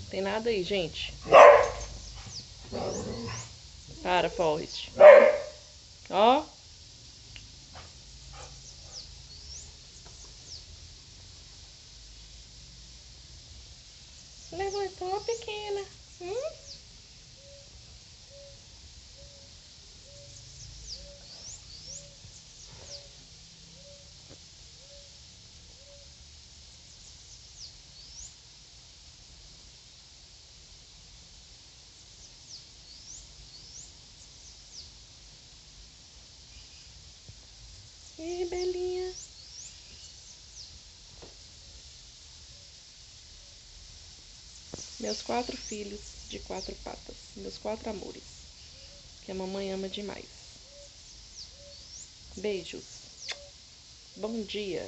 Tem nada aí, gente. Para, Forrest. Ó. Levantou a pequena. Ih, Belinha. Meus 4 filhos de 4 patas. Meus 4 amores. Que a mamãe ama demais. Beijos. Bom dia.